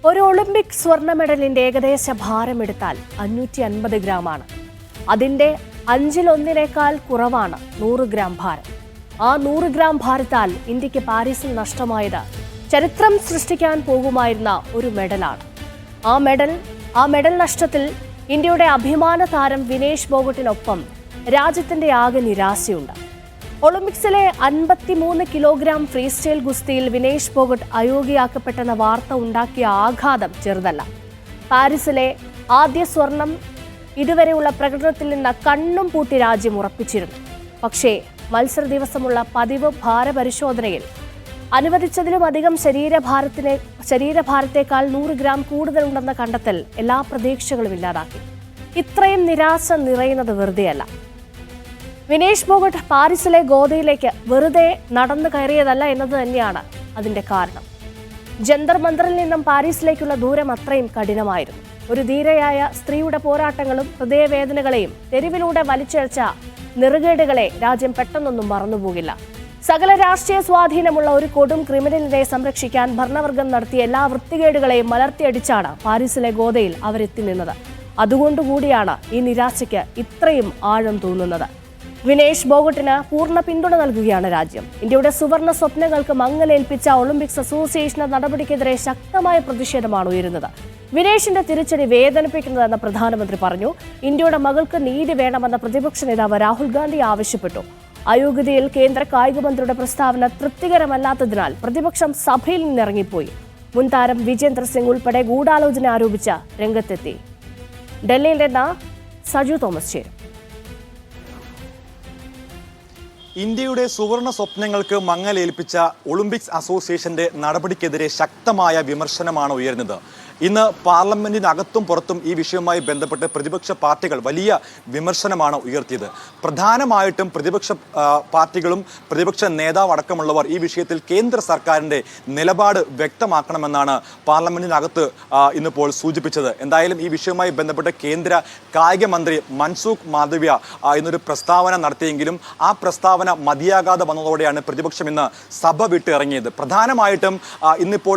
ഒരു ഒളിമ്പിക് സ്വർണ്ണ മെഡലിന്റെ ഏകദേശ ഭാരമെടുത്താൽ 550 ഗ്രാമാണ്. അതിന്റെ 1/5 കുറവാണ് 100 ഗ്രാം ഭാരം. ആ 100 ഗ്രാം ഭാരത്താൽ ഇന്ത്യക്ക് പാരീസിൽ നഷ്ടമായത് ചരിത്രം സൃഷ്ടിക്കാൻ പോകുമായിരുന്ന ഒരു മെഡലാണ്. ആ മെഡൽ നഷ്ടത്തിൽ ഇന്ത്യയുടെ അഭിമാന താരം വിനേഷ് ഫോഗട്ടിനൊപ്പം രാജ്യത്തിന്റെ ആകെ നിരാശയുണ്ട്. ഒളിമ്പിക്സിലെ 53 കിലോഗ്രാം ഫ്രീ സ്റ്റൈൽ ഗുസ്തിയിൽ വിനേഷ് ഫോഗട്ട് അയോഗ്യയാക്കപ്പെട്ടെന്ന വാർത്ത ഉണ്ടാക്കിയ ആഘാതം ചെറുതല്ല. പാരീസിലെ ആദ്യ സ്വർണം ഇതുവരെയുള്ള പ്രകടനത്തിൽ നിന്ന് കണ്ണും പൂട്ടി രാജ്യം ഉറപ്പിച്ചിരുന്നു. പക്ഷേ മത്സര ദിവസമുള്ള പതിവ് ഭാരപരിശോധനയിൽ അനുവദിച്ചതിലും അധികം ശരീരഭാരത്തേക്കാൾ 100 ഗ്രാം കൂടുതലുണ്ടെന്ന കണ്ടെത്തൽ എല്ലാ പ്രതീക്ഷകളും ഇല്ലാതാക്കി. ഇത്രയും നിരാശ നിറയുന്നത് വെറുതെയല്ല. വിനേഷ് ഫോഗട്ട് പാരീസിലെ ഗോദയിലേക്ക് വെറുതെ നടന്നു കയറിയതല്ല എന്നത് തന്നെയാണ് അതിന്റെ കാരണം. ജന്തർ മന്ദറിൽ നിന്നും പാരീസിലേക്കുള്ള ദൂരം അത്രയും കഠിനമായിരുന്നു. ഒരു ധീരയായ സ്ത്രീയുടെ പോരാട്ടങ്ങളും ഹൃദയവേദനകളെയും തെരുവിലൂടെ വലിച്ചഴച്ച നെറുകേടുകളെ രാജ്യം പെട്ടെന്നൊന്നും മറന്നുപോകില്ല. സകല രാഷ്ട്രീയ സ്വാധീനമുള്ള ഒരു കൊടും ക്രിമിനലിനെ സംരക്ഷിക്കാൻ ഭരണവർഗം നടത്തിയ എല്ലാ വൃത്തികേടുകളെയും മലർത്തിയടിച്ചാണ് പാരീസിലെ ഗോദയിൽ അവരെത്തി നിന്നത്. അതുകൊണ്ടുകൂടിയാണ് ഈ നിരാശയ്ക്ക് ഇത്രയും ആഴം തോന്നുന്നത്. വിനേഷ് ഫോഗട്ടിന് പൂർണ്ണ പിന്തുണ നൽകുകയാണ് രാജ്യം. ഇന്ത്യയുടെ സുവർണ സ്വപ്നങ്ങൾക്ക് മങ്ങലേൽപ്പിച്ച ഒളിമ്പിക്സ് അസോസിയേഷന്റെ നടപടിക്കെതിരെ ശക്തമായ പ്രതിഷേധമാണ് ഉയരുന്നത്. വിനേഷിന്റെ തിരിച്ചടി വേദനിപ്പിക്കുന്നതെന്ന് പ്രധാനമന്ത്രി പറഞ്ഞു. ഇന്ത്യയുടെ മകൾക്ക് നീതി വേണമെന്ന പ്രതിപക്ഷ നേതാവ് രാഹുൽ ഗാന്ധി ആവശ്യപ്പെട്ടു. അയോഗ്യതയിൽ കേന്ദ്ര കായിക മന്ത്രിയുടെ പ്രസ്താവന തൃപ്തികരമല്ലാത്തതിനാൽ പ്രതിപക്ഷം സഭയിൽ നിന്നിറങ്ങിപ്പോയി. മുൻ താരം വിജേന്ദർ സിംഗ് ഉൾപ്പെടെ ഗൂഢാലോചന ആരോപിച്ച രംഗത്തെത്തി. ഡൽഹിയിൽ നിന്ന് സജു തോമസ് ചേരും. ഇന്ത്യയുടെ സുവർണ സ്വപ്നങ്ങൾക്ക് മങ്ങലേൽപ്പിച്ച ഒളിമ്പിക്സ് അസോസിയേഷന്റെ നടപടിക്കെതിരെ ശക്തമായ വിമർശനമാണ് ഉയർന്നത്. ഇന്ന് പാർലമെന്റിനകത്തും പുറത്തും ഈ വിഷയവുമായി ബന്ധപ്പെട്ട് പ്രതിപക്ഷ പാർട്ടികൾ വലിയ വിമർശനമാണ് ഉയർത്തിയത്. പ്രധാനമായിട്ടും പ്രതിപക്ഷ പാർട്ടികളും പ്രതിപക്ഷ നേതാവ് അടക്കമുള്ളവർ ഈ വിഷയത്തിൽ കേന്ദ്ര സർക്കാരിൻ്റെ നിലപാട് വ്യക്തമാക്കണമെന്നാണ് പാർലമെന്റിനകത്ത് ഇന്നിപ്പോൾ സൂചിപ്പിച്ചത്. എന്തായാലും ഈ വിഷയവുമായി ബന്ധപ്പെട്ട് കേന്ദ്ര കായിക മന്ത്രി മൻസുഖ് മാണ്ഡവ്യ ഇന്നൊരു പ്രസ്താവന നടത്തിയെങ്കിലും ആ പ്രസ്താവന മതിയാകാതെ വന്നതോടെയാണ് പ്രതിപക്ഷം ഇന്ന് സഭ വിട്ടിറങ്ങിയത്. പ്രധാനമായിട്ടും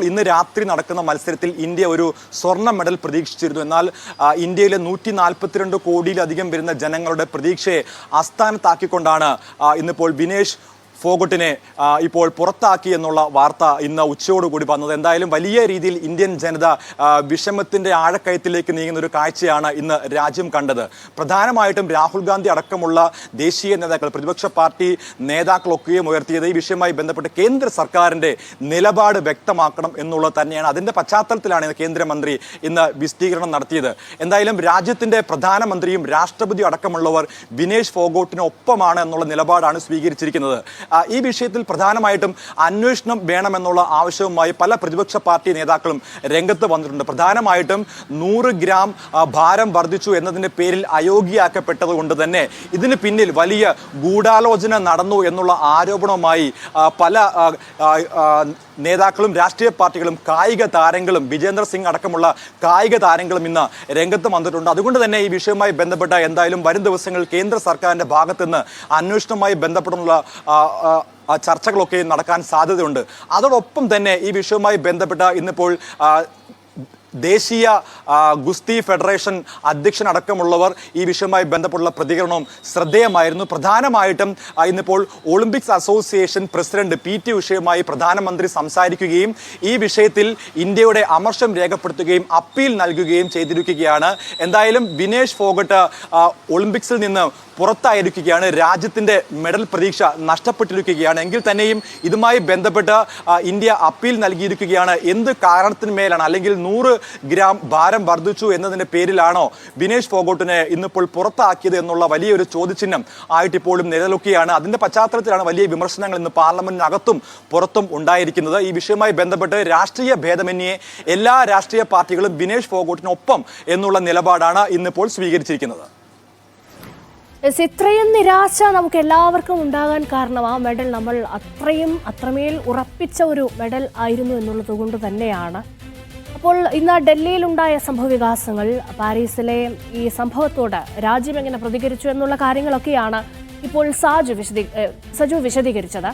ഇന്ന് രാത്രി നടക്കുന്ന മത്സരത്തിൽ ഇന്ത്യ ഒരു സ്വർണ്ണ മെഡൽ പ്രതീക്ഷിച്ചിരുന്നു. എന്നാൽ ഇന്ത്യയിലെ 142 കോടിയിലധികം വരുന്ന ജനങ്ങളുടെ പ്രതീക്ഷയെ അസ്ഥാനത്താക്കിക്കൊണ്ടാണ് ഇന്നിപ്പോൾ വിനേഷ് ഫോഗട്ടിനെ ഇപ്പോൾ പുറത്താക്കി എന്നുള്ള വാർത്ത ഇന്ന് ഉച്ചയോടുകൂടി വന്നത്. എന്തായാലും വലിയ രീതിയിൽ ഇന്ത്യൻ ജനത വിഷമത്തിന്റെ ആഴക്കയത്തിലേക്ക് നീങ്ങുന്ന ഒരു കാഴ്ചയാണ് ഇന്ന് രാജ്യം കണ്ടത്. പ്രധാനമായിട്ടും രാഹുൽ ഗാന്ധി അടക്കമുള്ള ദേശീയ നേതാക്കൾ, പ്രതിപക്ഷ പാർട്ടി നേതാക്കളൊക്കെയും ഉയർത്തിയത് ഈ വിഷയവുമായി ബന്ധപ്പെട്ട് കേന്ദ്ര സർക്കാരിന്റെ നിലപാട് വ്യക്തമാക്കണം എന്നുള്ളത് തന്നെയാണ്. അതിന്റെ പശ്ചാത്തലത്തിലാണ് കേന്ദ്രമന്ത്രി ഇന്ന് വിശദീകരണം നടത്തിയത്. എന്തായാലും രാജ്യത്തിന്റെ പ്രധാനമന്ത്രിയും രാഷ്ട്രപതിയും അടക്കമുള്ളവർ വിനേഷ് ഫോഗട്ടിനൊപ്പമാണ് എന്നുള്ള നിലപാടാണ് സ്വീകരിച്ചിരിക്കുന്നത്. ഈ വിഷയത്തിൽ പ്രധാനമായിട്ടും അന്വേഷണം വേണമെന്നുള്ള ആവശ്യവുമായി പല പ്രതിപക്ഷ പാർട്ടി നേതാക്കളും രംഗത്ത് വന്നിട്ടുണ്ട്. പ്രധാനമായിട്ടും 100 ഗ്രാം ഭാരം വർദ്ധിച്ചു എന്നതിന്റെ പേരിൽ അയോഗ്യയാക്കപ്പെട്ടത് കൊണ്ട് തന്നെ ഇതിന് പിന്നിൽ വലിയ ഗൂഢാലോചന നടന്നു എന്നുള്ള ആരോപണവുമായി പല നേതാക്കളും രാഷ്ട്രീയ പാർട്ടികളും കായിക താരങ്ങളും വിജേന്ദർ സിംഗ് അടക്കമുള്ള കായിക താരങ്ങളും ഇന്ന് രംഗത്ത് വന്നിട്ടുണ്ട്. അതുകൊണ്ട് തന്നെ ഈ വിഷയവുമായി ബന്ധപ്പെട്ട എന്തായാലും വരും ദിവസങ്ങളിൽ കേന്ദ്ര സർക്കാരിന്റെ ഭാഗത്തുനിന്ന് അന്വേഷണവുമായി ബന്ധപ്പെട്ടുള്ള ചർച്ചകളൊക്കെ നടക്കാൻ സാധ്യതയുണ്ട്. അതോടൊപ്പം തന്നെ ഈ വിഷയവുമായി ബന്ധപ്പെട്ട ഇന്നിപ്പോൾ ദേശീയ ഗുസ്തി ഫെഡറേഷൻ അധ്യക്ഷനടക്കമുള്ളവർ ഈ വിഷയവുമായി ബന്ധപ്പെട്ടുള്ള പ്രതികരണവും ശ്രദ്ധേയമായിരുന്നു. പ്രധാനമായിട്ടും ഇന്നിപ്പോൾ ഒളിമ്പിക്സ് അസോസിയേഷൻ പ്രസിഡന്റ് PT ഉഷയുമായി പ്രധാനമന്ത്രി സംസാരിക്കുകയും ഈ വിഷയത്തിൽ ഇന്ത്യയുടെ അമർഷം രേഖപ്പെടുത്തുകയും അപ്പീൽ നൽകുകയും ചെയ്തിരിക്കുകയാണ്. എന്തായാലും വിനേഷ് ഫോഗട്ട് ഒളിമ്പിക്സിൽ നിന്ന് പുറത്തായിരിക്കുകയാണ്. രാജ്യത്തിന്റെ മെഡൽ പ്രതീക്ഷ നഷ്ടപ്പെട്ടിരിക്കുകയാണ്. എങ്കിൽ തന്നെയും ഇതുമായി ബന്ധപ്പെട്ട് ഇന്ത്യ അപ്പീൽ നൽകിയിരിക്കുകയാണ്. എന്ത് കാരണത്തിന്മേലാണ്, അല്ലെങ്കിൽ 100 ഗ്രാം ഭാരം വർദ്ധിച്ചു എന്നതിന്റെ പേരിലാണോ വിനേഷ് ഫോഗട്ടിനെ ഇന്നിപ്പോൾ പുറത്താക്കിയത് എന്നുള്ള വലിയൊരു ചോദ്യചിഹ്നം ആയിട്ടിപ്പോഴും നിലനിൽക്കുകയാണ്. അതിന്റെ പശ്ചാത്തലത്തിലാണ് വലിയ വിമർശനങ്ങൾ ഇന്ന് പാർലമെന്റിനകത്തും പുറത്തും ഉണ്ടായിരിക്കുന്നത്. ഈ വിഷയവുമായി ബന്ധപ്പെട്ട് രാഷ്ട്രീയ ഭേദമന്യേ എല്ലാ രാഷ്ട്രീയ പാർട്ടികളും വിനേഷ് ഫോഗട്ടിനൊപ്പം എന്നുള്ള നിലപാടാണ് ഇന്നിപ്പോൾ സ്വീകരിച്ചിരിക്കുന്നത്. ഇത്രയും നിരാശ നമുക്ക് എല്ലാവർക്കും ഉണ്ടാകാൻ കാരണം ആ മെഡൽ നമ്മൾ അത്രമേൽ ഉറപ്പിച്ച ഒരു മെഡൽ ആയിരുന്നു എന്നുള്ളത് കൊണ്ട് തന്നെയാണ്. അപ്പോൾ ഇന്ന് ഡൽഹിയിലുണ്ടായ സംഭവവികാസങ്ങൾ, പാരീസിലെ ഈ സംഭവത്തോട് രാജ്യം എങ്ങനെ പ്രതികരിച്ചു എന്നുള്ള കാര്യങ്ങളൊക്കെയാണ് ഇപ്പോൾ സജു വിശദീകരിച്ചത്.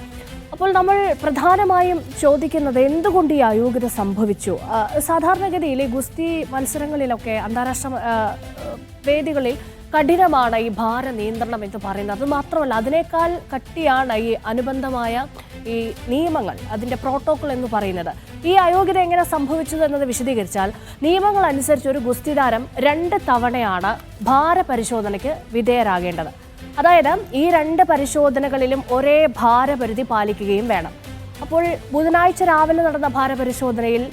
അപ്പോൾ നമ്മൾ പ്രധാനമായും ചോദിക്കുന്നത് എന്തുകൊണ്ട് ഈ അയോഗ്യത സംഭവിച്ചു? സാധാരണഗതിയിൽ ഈ ഗുസ്തി മത്സരങ്ങളിലൊക്കെ അന്താരാഷ്ട്ര വേദികളിൽ കഠിനമാണ് ഈ ഭാര നിയന്ത്രണം എന്ന് പറയുന്നത്. അത് മാത്രമല്ല, അതിനേക്കാൾ കട്ടിയാണ് ഈ അനുബന്ധമായ ഈ നിയമങ്ങൾ, അതിൻ്റെ പ്രോട്ടോകോൾ എന്ന് പറയുന്നത്. ഈ അയോഗ്യത എങ്ങനെ സംഭവിച്ചത് എന്നത് വിശദീകരിച്ചാൽ, നിയമങ്ങൾ അനുസരിച്ച് ഒരു ഗുസ്തി താരം 2 തവണയാണ് ഭാരപരിശോധനയ്ക്ക് വിധേയരാകേണ്ടത്. അതായത് ഈ 2 പരിശോധനകളിലും ഒരേ ഭാരപരിധി പാലിക്കുകയും വേണം. അപ്പോൾ ബുധനാഴ്ച രാവിലെ നടന്ന ഭാരപരിശോധനയിൽ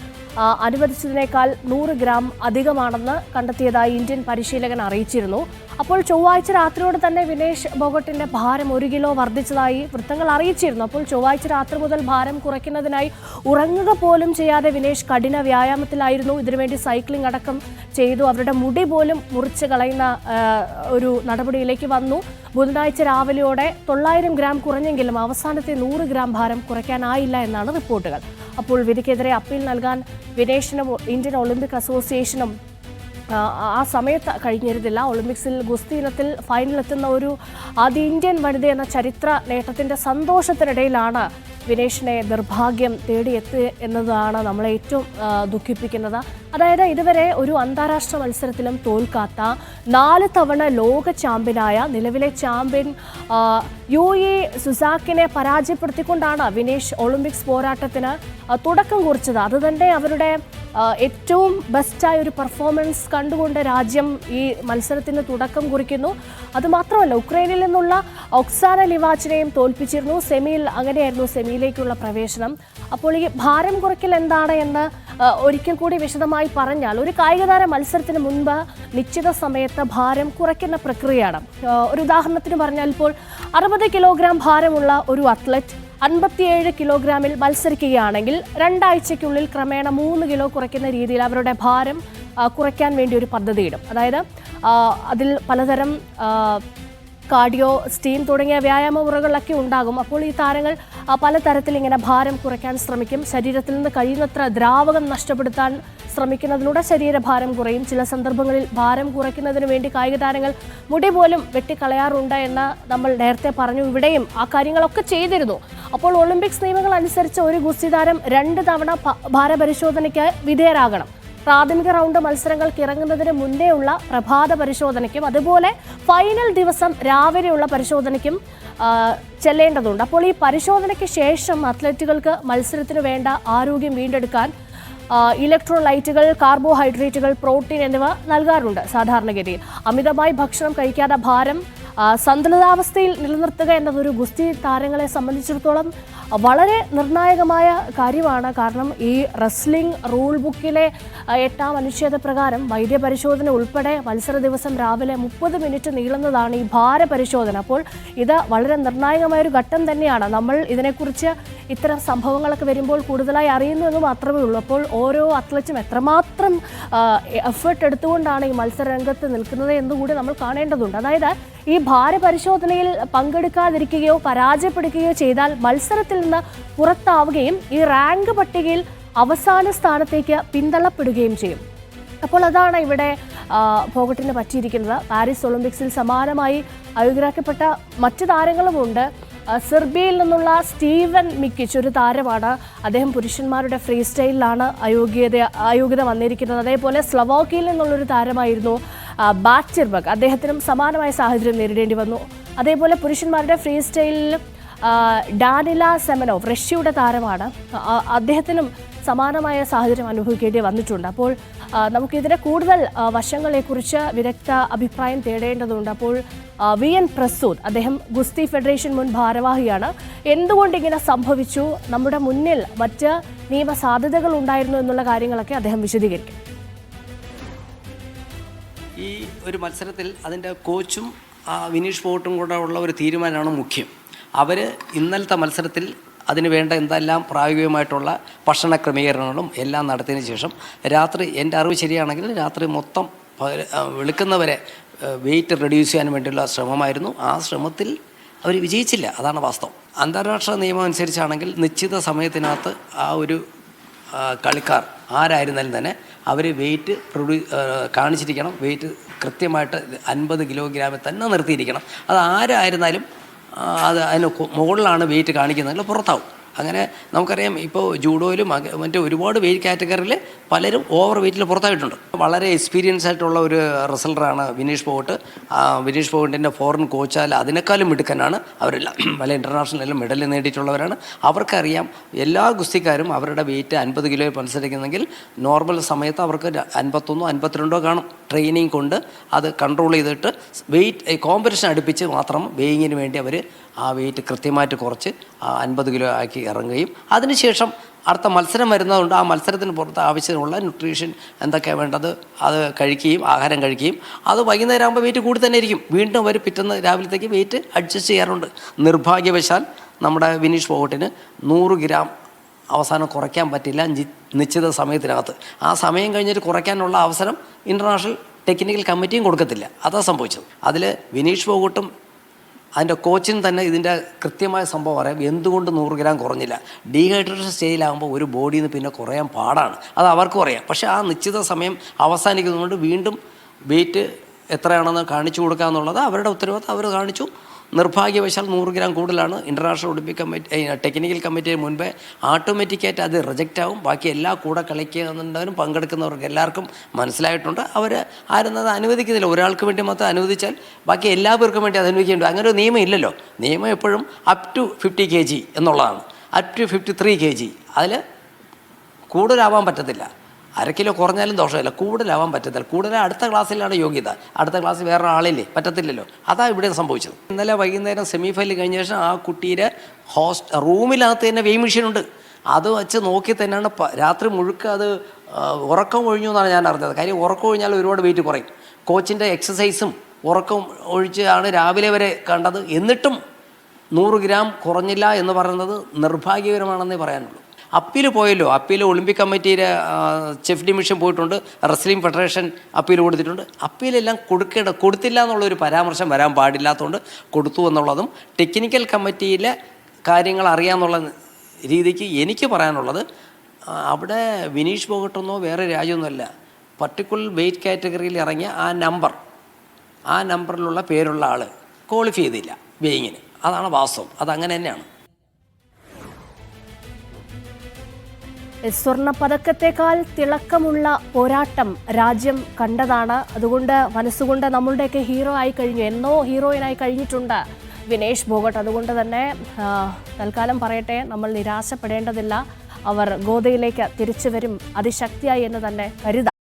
അനുവദിച്ചതിനേക്കാൾ 100 ഗ്രാം അധികമാണെന്ന് കണ്ടെത്തിയതായി ഇന്ത്യൻ പരിശീലകൻ അറിയിച്ചിരുന്നു. അപ്പോൾ ചൊവ്വാഴ്ച രാത്രിയോടെ തന്നെ വിനേഷ് ഫോഗട്ടിന്റെ ഭാരം 1 കിലോ വർദ്ധിച്ചതായി വൃത്തങ്ങൾ അറിയിച്ചിരുന്നു. അപ്പോൾ ചൊവ്വാഴ്ച രാത്രി മുതൽ ഭാരം കുറയ്ക്കുന്നതിനായി ഉറങ്ങുക പോലും ചെയ്യാതെ വിനേഷ് കഠിന വ്യായാമത്തിലായിരുന്നു. ഇതിനുവേണ്ടി സൈക്ലിംഗ് അടക്കം ചെയ്തു. അവരുടെ മുടി പോലും മുറിച്ച് കളയുന്ന ഒരു നടപടിയിലേക്ക് വന്നു. ബുധനാഴ്ച രാവിലെയോടെ 900 ഗ്രാം കുറഞ്ഞെങ്കിലും അവസാനത്തെ 100 ഗ്രാം ഭാരം കുറയ്ക്കാനായില്ല എന്നാണ് റിപ്പോർട്ടുകൾ. അപ്പോൾ വിധിക്കെതിരെ അപ്പീൽ നൽകാൻ വിനേഷിനും ഇന്ത്യൻ ഒളിമ്പിക് അസോസിയേഷനും ആ സമയത്ത് കഴിഞ്ഞിരുന്നില്ല. ഒളിമ്പിക്സിൽ ഗുസ്തി ഇനത്തിൽ ഫൈനലെത്തുന്ന ഒരു ആദ്യ ഇന്ത്യൻ വനിത എന്ന ചരിത്ര നേട്ടത്തിൻ്റെ സന്തോഷത്തിനിടയിലാണ് വിനേഷിനെ നിർഭാഗ്യം തേടിയെത്തി എന്നതാണ് നമ്മളെ ഏറ്റവും ദുഃഖിപ്പിക്കുന്നത്. അതായത് ഇതുവരെ ഒരു അന്താരാഷ്ട്ര മത്സരത്തിലും തോൽക്കാത്ത 4 തവണ ലോക ചാമ്പ്യനായ നിലവിലെ ചാമ്പ്യൻ യുഎ സുസാക്കിനെ പരാജയപ്പെടുത്തിക്കൊണ്ടാണ് വിനേഷ് ഒളിമ്പിക്സ് പോരാട്ടത്തിന് തുടക്കം കുറിച്ചത്. അതുതന്നെ അവരുടെ ഏറ്റവും ബെസ്റ്റായ ഒരു പെർഫോമൻസ് കണ്ടുകൊണ്ട് രാജ്യം ഈ മത്സരത്തിന് തുടക്കം കുറിക്കുന്നു. അതുമാത്രമല്ല, ഉക്രൈനിൽ നിന്നുള്ള ഒക്സാന ലിവാച്ചിനെയും തോൽപ്പിച്ചിരുന്നു. അങ്ങനെയായിരുന്നു സെമിയിലേക്കുള്ള പ്രവേശനം. അപ്പോൾ ഈ ഭാരം കുറയ്ക്കൽ എന്താണ് എന്ന് ഒരിക്കൽ കൂടി വിശദമായി പറഞ്ഞാൽ, ഒരു കായികതാര മത്സരത്തിന് മുൻപ് നിശ്ചിത സമയത്ത് ഭാരം കുറയ്ക്കുന്ന പ്രക്രിയയാണ്. ഒരു ഉദാഹരണത്തിന് പറഞ്ഞാൽ, ഇപ്പോൾ 60 കിലോഗ്രാം ഭാരമുള്ള ഒരു അത്ലറ്റ് 57 കിലോഗ്രാമിൽ മത്സരിക്കുകയാണെങ്കിൽ 2 ആഴ്ചയ്ക്കുള്ളിൽ ക്രമേണ 3 കിലോ കുറയ്ക്കുന്ന രീതിയിൽ അവരുടെ ഭാരം കുറയ്ക്കാൻ വേണ്ടി ഒരു പദ്ധതിയിടും. അതായത് അതിൽ പലതരം കാർഡിയോ, സ്റ്റീം തുടങ്ങിയ വ്യായാമ മുറകളിലൊക്കെ ഉണ്ടാകും. അപ്പോൾ ഈ താരങ്ങൾ പലതരത്തിൽ ഇങ്ങനെ ഭാരം കുറയ്ക്കാൻ ശ്രമിക്കും. ശരീരത്തിൽ നിന്ന് കഴിയുന്നത്ര ദ്രാവകം നഷ്ടപ്പെടുത്താൻ ശ്രമിക്കുന്നതിലൂടെ ശരീരഭാരം കുറയും. ചില സന്ദർഭങ്ങളിൽ ഭാരം കുറയ്ക്കുന്നതിന് വേണ്ടി കായിക താരങ്ങൾ മുടി പോലും വെട്ടിക്കളയാറുണ്ട് എന്ന് നമ്മൾ നേരത്തെ പറഞ്ഞു. ഇവിടെയും ആ കാര്യങ്ങളൊക്കെ ചെയ്തിരുന്നു. അപ്പോൾ ഒളിമ്പിക്സ് നിയമങ്ങൾ അനുസരിച്ച് ഒരു ഗുസ്തി താരം 2 തവണ ഭാരപരിശോധനയ്ക്ക് വിധേയരാകണം. പ്രാഥമിക റൗണ്ട് മത്സരങ്ങൾക്ക് ഇറങ്ങുന്നതിന് മുന്നേ ഉള്ള പ്രഭാത പരിശോധനയ്ക്കും അതുപോലെ ഫൈനൽ ദിവസം രാവിലെയുള്ള പരിശോധനയ്ക്കും ചെല്ലേണ്ടതുണ്ട്. അപ്പോൾ ഈ പരിശോധനയ്ക്ക് ശേഷം അത്ലറ്റുകൾക്ക് മത്സരത്തിന് വേണ്ട ആരോഗ്യം വീണ്ടെടുക്കാൻ ഇലക്ട്രോലൈറ്റുകൾ, കാർബോഹൈഡ്രേറ്റുകൾ, പ്രോട്ടീൻ എന്നിവ നൽകാറുണ്ട്. സാധാരണഗതിയിൽ അമിതമായി ഭക്ഷണം കഴിക്കാതെ ഭാരം സന്തുലിതാവസ്ഥയിൽ നിലനിർത്തുക എന്നതൊരു ഗുസ്തി താരങ്ങളെ സംബന്ധിച്ചിടത്തോളം വളരെ നിർണായകമായ കാര്യമാണ്. കാരണം ഈ റെസ്ലിംഗ് റൂൾ ബുക്കിലെ 8ാം അനുച്ഛേദ പ്രകാരം വൈദ്യപരിശോധന ഉൾപ്പെടെ മത്സര ദിവസം രാവിലെ 30 മിനിറ്റ് നീളുന്നതാണ് ഈ ഭാരപരിശോധന. അപ്പോൾ ഇത് വളരെ നിർണായകമായൊരു ഘട്ടം തന്നെയാണ്. നമ്മൾ ഇതിനെക്കുറിച്ച് ഇത്തരം സംഭവങ്ങളൊക്കെ വരുമ്പോൾ കൂടുതലായി അറിയുന്നു എന്ന് മാത്രമേ ഉള്ളൂ. അപ്പോൾ ഓരോ അത്ലറ്റും എത്രമാത്രം എഫേർട്ട് എടുത്തുകൊണ്ടാണ് ഈ മത്സരരംഗത്ത് നിൽക്കുന്നത് എന്നുകൂടി നമ്മൾ കാണേണ്ടതുണ്ട്. അതായത് ഈ ഭാരപരിശോധനയിൽ പങ്കെടുക്കാതിരിക്കുകയോ പരാജയപ്പെടുകയോ ചെയ്താൽ മത്സരത്തിൽ നിന്ന് പുറത്താവുകയും ഈ റാങ്ക് പട്ടികയിൽ അവസാന സ്ഥാനത്തേക്ക് പിന്തള്ളപ്പെടുകയും ചെയ്യും. അപ്പോൾ അതാണ് ഇവിടെ ഫോഗട്ടിന് പറ്റിയിരിക്കുന്നത്. പാരീസ് ഒളിമ്പിക്സിൽ സമാനമായി അയോഗ്യരാക്കപ്പെട്ട മറ്റു താരങ്ങളുമുണ്ട്. സെർബിയയിൽ നിന്നുള്ള സ്റ്റീവൻ മിക്കിച്ച് ഒരു താരമാണ്. അദ്ദേഹം പുരുഷന്മാരുടെ ഫ്രീ സ്റ്റൈലിലാണ് അയോഗ്യത വന്നിരിക്കുന്നത്. അതേപോലെ സ്ലൊവാക്കിയയിൽ നിന്നുള്ളൊരു താരമായിരുന്നു ബാറ്റിർബർഗ്. അദ്ദേഹത്തിനും സമാനമായ സാഹചര്യം നേരിടേണ്ടി വന്നു. അതേപോലെ പുരുഷന്മാരുടെ ഫ്രീ സ്റ്റൈലിൽ ഡാനില സെമനോവ് റഷ്യയുടെ താരമാണ്. അദ്ദേഹത്തിനും സമാനമായ സാഹചര്യം അനുഭവിക്കേണ്ടി വന്നിട്ടുണ്ട്. അപ്പോൾ നമുക്കിതിൻ്റെ കൂടുതൽ വശങ്ങളെക്കുറിച്ച് വിദഗ്ധ അഭിപ്രായം തേടേണ്ടതുണ്ട്. അപ്പോൾ VN പ്രസൂദ്, അദ്ദേഹം ഗുസ്തി ഫെഡറേഷൻ മുൻ ഭാരവാഹിയാണ്. എന്തുകൊണ്ട് ഇങ്ങനെ സംഭവിച്ചു, നമ്മുടെ മുന്നിൽ മറ്റ് നിയമ സാധ്യതകൾ ഉണ്ടായിരുന്നു എന്നുള്ള കാര്യങ്ങളൊക്കെ അദ്ദേഹം വിശദീകരിക്കും. ഈ ഒരു മത്സരത്തിൽ അതിൻ്റെ കോച്ചും വിനീഷ് ഫോഗട്ടും കൂടെ ഉള്ള ഒരു തീരുമാനമാണ് മുഖ്യം. അവർ ഇന്നലത്തെ മത്സരത്തിൽ അതിന് വേണ്ട എന്തെല്ലാം പ്രായോഗികമായിട്ടുള്ള ഭക്ഷണ ക്രമീകരണങ്ങളും എല്ലാം നടത്തിയതിന് ശേഷം രാത്രി, എൻ്റെ അറിവ് ശരിയാണെങ്കിൽ രാത്രി മൊത്തം വെളുക്കുന്നവരെ വെയിറ്റ് റെഡ്യൂസ് ചെയ്യാൻ വേണ്ടിയുള്ള ശ്രമമായിരുന്നു. ആ ശ്രമത്തിൽ അവർ വിജയിച്ചില്ല, അതാണ് വാസ്തവം. അന്താരാഷ്ട്ര നിയമം അനുസരിച്ചാണെങ്കിൽ നിശ്ചിത സമയത്തിനകത്ത് ആ ഒരു കളിക്കാർ ആരായിരുന്നാലും തന്നെ അവർ വെയിറ്റ് കാണിച്ചിരിക്കണം. വെയിറ്റ് കൃത്യമായിട്ട് 50 കിലോഗ്രാമിൽ തന്നെ നിർത്തിയിരിക്കണം. അത് ആരായിരുന്നാലും അത് അതിന് മുകളിലാണ് വെയിറ്റ് കാണിക്കുന്നതെങ്കിൽ പുറത്താവും. അങ്ങനെ നമുക്കറിയാം, ഇപ്പോൾ ജൂഡോയിലും മറ്റേ ഒരുപാട് വെയിറ്റ് കാറ്റഗറിയിൽ പലരും ഓവർ വെയിറ്റിൽ പുറത്തായിട്ടുണ്ട്. വളരെ എക്സ്പീരിയൻസ് ആയിട്ടുള്ള ഒരു റെസലറാണ് വിനീഷ് ഫോഗട്ട്. വിനീഷ് ഫോഗട്ടിൻ്റെ ഫോറിൻ കോച്ചാൽ അതിനേക്കാളും മിടുക്കനാണ്. അവരെല്ലാം പല ഇൻ്റർനാഷണലിലും മെഡൽ നേടിയിട്ടുള്ളവരാണ്. അവർക്കറിയാം എല്ലാ ഗുസ്തിക്കാരും അവരുടെ വെയിറ്റ് 50 കിലോ മത്സരിക്കുന്നെങ്കിൽ നോർമൽ സമയത്ത് അവർക്ക് 51 52 കാണും. ട്രെയിനിങ് കൊണ്ട് അത് കൺട്രോൾ ചെയ്തിട്ട് വെയിറ്റ് കോമ്പറ്റീഷൻ അടുപ്പിച്ച് മാത്രം വെയിങ്ങിന് വേണ്ടി അവർ ആ വെയിറ്റ് കൃത്യമായിട്ട് കുറച്ച് 50 കിലോ ആക്കി ഇറങ്ങുകയും അതിനുശേഷം അടുത്ത മത്സരം വരുന്നതുകൊണ്ട് ആ മത്സരത്തിന് പുറത്ത് ആവശ്യമുള്ള ന്യൂട്രീഷൻ എന്തൊക്കെയാണ് വേണ്ടത് അത് കഴിക്കുകയും ആഹാരം കഴിക്കുകയും അത് വൈകുന്നേരം ആകുമ്പോൾ വെയിറ്റ് കൂടി തന്നെ ഇരിക്കും. വീണ്ടും അവർ പിറ്റേന്ന് രാവിലത്തേക്ക് വെയിറ്റ് അഡ്ജസ്റ്റ് ചെയ്യാറുണ്ട്. നിർഭാഗ്യവശാൽ നമ്മുടെ വിനീഷ് ഫോഗട്ടിന് 100 ഗ്രാം അവസാനം കുറയ്ക്കാൻ പറ്റില്ല നിശ്ചിത സമയത്തിനകത്ത്. ആ സമയം കഴിഞ്ഞിട്ട് കുറയ്ക്കാനുള്ള അവസരം ഇൻ്റർനാഷണൽ ടെക്നിക്കൽ കമ്മിറ്റിയും കൊടുക്കത്തില്ല. അതാണ് സംഭവിച്ചത്. അതിൽ വിനീഷ് ഫോഗട്ടും അതിൻ്റെ കോച്ചിന് തന്നെ ഇതിൻ്റെ കൃത്യമായ സംഭവം അറിയാം. എന്തുകൊണ്ട് 100 ഗ്രാം കുറഞ്ഞില്ല? ഡീഹൈഡ്രേഷൻ സ്റ്റേജിലാകുമ്പോൾ ഒരു ബോഡിയിൽ നിന്ന് പിന്നെ കുറയാൻ പാടാണ്. അത് അവർക്കും അറിയാം. പക്ഷേ ആ നിശ്ചിത സമയം അവസാനിക്കുന്നതുകൊണ്ട് വീണ്ടും വെയിറ്റ് എത്രയാണെന്ന് കാണിച്ചു കൊടുക്കുക എന്നുള്ളത് അവരുടെ ഉത്തരവാദിത്തം. അവർ കാണിച്ചു. നിർഭാഗ്യവശാൽ 100 ഗ്രാം കൂടുതലാണ്. ഇൻ്റർനാഷണൽ ഒളിമ്പിക് കമ്മിറ്റി ടെക്നിക്കൽ കമ്മിറ്റിയിൽ മുൻപേ ഓട്ടോമാറ്റിക്കായിട്ട് അത് റിജക്റ്റ് ആവും. ബാക്കി എല്ലാ കൂടെ കളിക്കുന്നുണ്ടവരും പങ്കെടുക്കുന്നവർക്ക് എല്ലാവർക്കും മനസ്സിലായിട്ടുണ്ട്. അവർ ആരും അത് അനുവദിക്കുന്നില്ല. ഒരാൾക്ക് വേണ്ടി മാത്രം അനുവദിച്ചാൽ ബാക്കി എല്ലാവർക്കും വേണ്ടി അത് അനുവദിക്കേണ്ടി. അങ്ങനെ ഒരു നിയമം ഇല്ലല്ലോ. നിയമം എപ്പോഴും അപ് ടു 50 kg എന്നുള്ളതാണ്. Up to 53 kg. അതിൽ കൂടുതലാവാൻ പറ്റത്തില്ല. 1/2 കിലോ കുറഞ്ഞാലും ദോഷമില്ല. കൂടുതലാവാൻ പറ്റത്തില്ല. കൂടുതൽ അടുത്ത ക്ലാസ്സിലാണ് യോഗ്യത. അടുത്ത ക്ലാസ്സിൽ വേറെ ആളില്ലേ? പറ്റത്തില്ലല്ലോ. അതാണ് ഇവിടെ സംഭവിച്ചത്. ഇന്നലെ വൈകുന്നേരം സെമി ഫൈനൽ കഴിഞ്ഞ ശേഷം ആ കുട്ടിയുടെ റൂമിനകത്ത് തന്നെ വെയിങ് മെഷീനുണ്ട്. അത് വെച്ച് നോക്കി തന്നെയാണ് രാത്രി മുഴുക്ക അത് ഉറക്കം ഒഴിഞ്ഞു എന്നാണ് ഞാൻ അറിഞ്ഞത്. കാര്യം ഉറക്കം ഒഴിഞ്ഞാൽ ഒരുപാട് വെയിറ്റ് കുറയും. കോച്ചിൻ്റെ എക്സസൈസും ഉറക്കം ഒഴിച്ചാണ് രാവിലെ വരെ കണ്ടത്. എന്നിട്ടും 100 ഗ്രാം കുറഞ്ഞില്ല എന്ന് പറയുന്നത് നിർഭാഗ്യകരമാണെന്നേ പറയാനുള്ളൂ. അപ്പീൽ പോയല്ലോ. അപ്പീൽ ഒളിമ്പിക് കമ്മിറ്റിയുടെ ചെഫ് ഡിവിഷൻ പോയിട്ടുണ്ട്. റെസ്ലിംഗ് ഫെഡറേഷൻ അപ്പീൽ കൊടുത്തിട്ടുണ്ട്. അപ്പീലെല്ലാം കൊടുത്തില്ല എന്നുള്ളൊരു പരാമർശം വരാൻ പാടില്ലാത്തതുകൊണ്ട് കൊടുത്തു എന്നുള്ളതും ടെക്നിക്കൽ കമ്മിറ്റിയിലെ കാര്യങ്ങൾ അറിയാമെന്നുള്ള രീതിക്ക് എനിക്ക് പറയാനുള്ളത്, അവിടെ വിനീഷ് ഫോഗട്ടെന്നോ വേറെ രാജ്യമൊന്നുമല്ല, പർട്ടിക്കുലർ വെയിറ്റ് കാറ്റഗറിയിൽ ഇറങ്ങിയ ആ നമ്പറിലുള്ള പേരുള്ള ആൾ ക്വാളിഫൈ ചെയ്തില്ല വെയിങ്ങിന്. അതാണ് വാസ്തവം. അതങ്ങനെ തന്നെയാണ്. സ്വർണ്ണപ്പതക്കത്തേക്കാൾ തിളക്കമുള്ള പോരാട്ടം രാജ്യം കണ്ടതാണ്. അതുകൊണ്ട് മനസ്സുകൊണ്ട് നമ്മളുടെയൊക്കെ ഹീറോ ആയി കഴിഞ്ഞു. എന്നോ ഹീറോയിനായി കഴിഞ്ഞിട്ടുണ്ട് വിനേഷ് ഫോഗട്ട്. അതുകൊണ്ട് തന്നെ തൽക്കാലം പറയട്ടെ, നമ്മൾ നിരാശപ്പെടേണ്ടതില്ല. അവർ ഗോദയിലേക്ക് തിരിച്ചു വരും അതിശക്തിയായി എന്ന് തന്നെ കരുതാം.